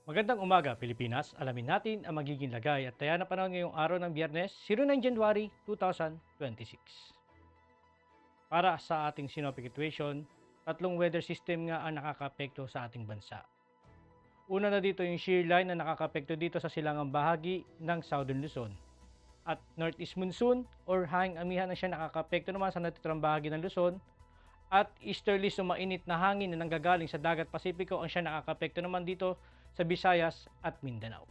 Magandang umaga, Pilipinas. Alamin natin ang magiging lagay at taya ng panahon ngayong araw ng Biyernes, 09 January 2026. Para sa ating synoptic situation, tatlong weather system nga ang nakakaapekto sa ating bansa. Una na dito yung shear line na nakakaapekto dito sa silangang bahagi ng Southern Luzon. At Northeast Monsoon or hanging amihan na siya nakakaapekto naman sa natitirang bahagi ng Luzon. At easterly sumainit na hangin na nanggagaling sa dagat Pasipiko ang siya nakakaapekto naman dito sa Visayas at Mindanao.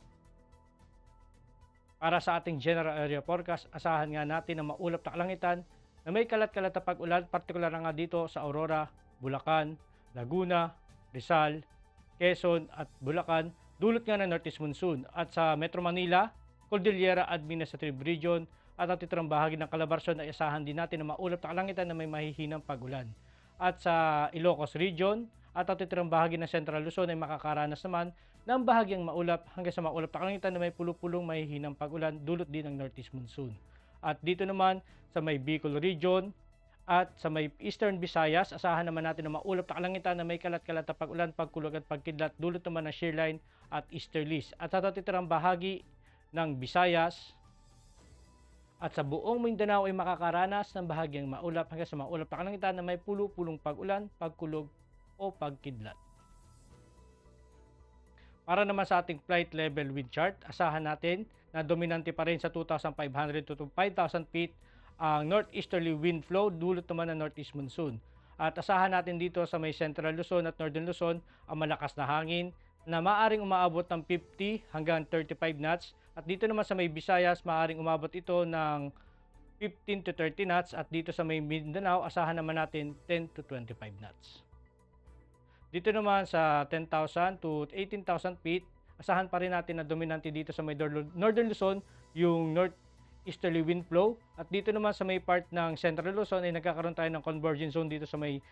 Para sa ating general area forecast, asahan nga natin na maulap na kalangitan na may kalat-kalat na pag-ulan, partikular na nga dito sa Aurora, Bulacan, Laguna, Rizal, Quezon at Bulacan, dulot nga ng Northeast Monsoon. At sa Metro Manila, Cordillera Administrative Region at ang titirang bahagi ng Calabarzon ay asahan din natin na maulap na kalangitan na may mahihinang pag-ulan. At sa Ilocos Region at ang titirang bahagi ng Central Luzon ay makakaranas naman ng bahagyang maulap hanggang sa maulap na kalangitan na may pulupulong mahihinang pag-ulan dulot din ng Northeast Monsoon. At dito naman sa may Bicol Region at sa may Eastern Visayas, asahan naman natin na maulap na kalangitan na may kalat-kalat na pag-ulan, pagkulog at pagkidlat dulot naman ng shear line at easterlies. At sa titirang bahagi ng Visayas at sa buong Mindanao ay makakaranas ng bahagyang maulap hanggang sa maulap na kalangitan na may pulupulong pag-ulan, pagkulog o pagkidlat. Para naman sa ating flight level wind chart, asahan natin na dominante pa rin sa 2,500 to 5,000 feet ang northeasterly wind flow dulot naman ng northeast monsoon. At asahan natin dito sa may Central Luzon at Northern Luzon ang malakas na hangin na maaring umaabot ng 50 hanggang 35 knots. At dito naman sa may Visayas, maaring umabot ito ng 15 to 30 knots. At dito sa may Mindanao, asahan naman natin 10 to 25 knots. Dito naman sa 10,000 to 18,000 feet, asahan pa rin natin na dominante dito sa may Northern Luzon yung northeasterly wind flow. At dito naman sa may part ng Central Luzon ay nagkakaroon tayo ng convergence zone dito sa may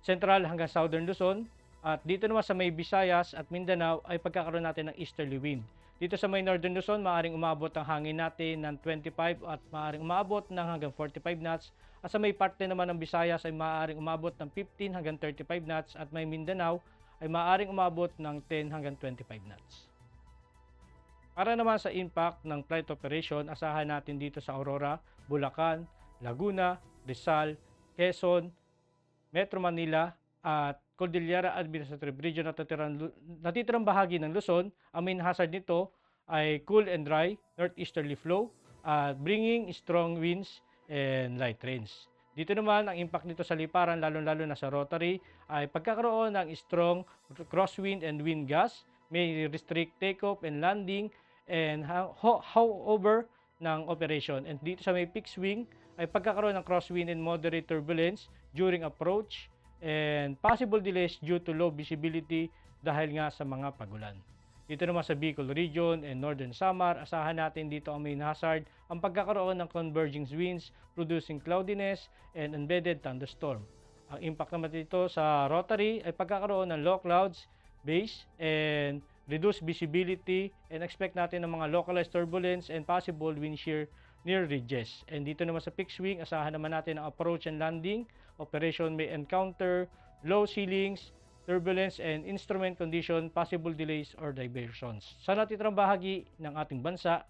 Central hanggang Southern Luzon. At dito naman sa may Visayas at Mindanao ay pagkakaroon natin ng easterly wind. Dito sa may Northern Luzon, maaaring umabot ang hangin natin ng 25 at maaaring umabot ng hanggang 45 knots. At sa may parte naman ng Visayas ay maaaring umabot ng 15 hanggang 35 knots at may Mindanao ay maaaring umabot ng 10 hanggang 25 knots. Para naman sa impact ng flight operation, asahan natin dito sa Aurora, Bulacan, Laguna, Rizal, Quezon, Metro Manila at Cordillera Administrative Region at natitirang bahagi ng Luzon. Ang main hazard nito ay cool and dry northeasterly flow bringing strong winds and light rains. Dito naman ang impact nito sa liparan lalo-lalo na sa rotary ay pagkakaroon ng strong crosswind and wind gusts, may restrict takeoff and landing and hover ng operation. And dito sa may fixed wing ay pagkakaroon ng crosswind and moderate turbulence during approach and possible delays due to low visibility dahil nga sa mga pagulan. Dito naman sa Bicol Region and Northern Samar, asahan natin dito ang main hazard, ang pagkakaroon ng converging winds producing cloudiness and embedded thunderstorm. Ang impact naman dito sa rotary ay pagkakaroon ng low clouds, base, and reduced visibility and expect natin ng mga localized turbulence and possible wind shear near ridges. And dito naman sa fixed wing, asahan naman natin ang approach and landing. Operation may encounter low ceilings, turbulence and instrument condition, possible delays or diversions. Sa natitirang bahagi ng ating bansa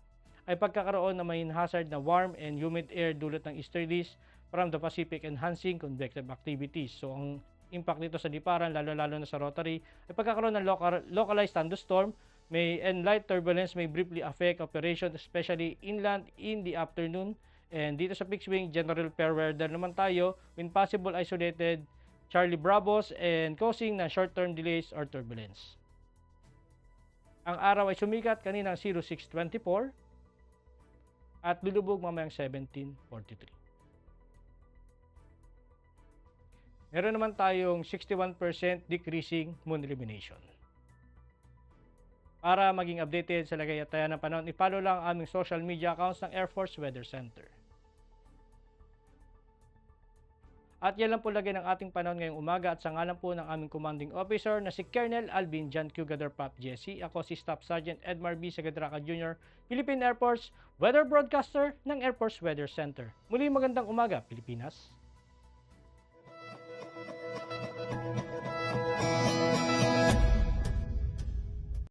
ay pagkakaroon ng main hazard na warm and humid air dulot ng easterlies from the Pacific enhancing convective activities. So ang impact nito sa liparan lalo-lalo na sa rotary ay pagkakaroon ng localized thunderstorm, may and light turbulence may briefly affect operation especially inland in the afternoon. And dito sa fixed wing, general fair weather naman tayo with possible isolated Charlie Bravos and causing na short-term delays or turbulence. Ang araw ay sumikat kanina 0624 at lulubog mamayang 1743. Meron naman tayong 61% decreasing moon illumination. Para maging updated sa lagay at taya ng panahon, i-follow lang ang aming social media accounts ng Air Force Weather Center. At yan lang po lagay ng ating panahon ngayong umaga at sa ngalan po ng aming commanding officer na si Colonel Alvin John Q. Gadar Pop Jesse. Ako si Staff Sergeant Edmar B. Sagadraca Jr., Philippine Air Force Weather Broadcaster ng Air Force Weather Center. Muli magandang umaga, Pilipinas!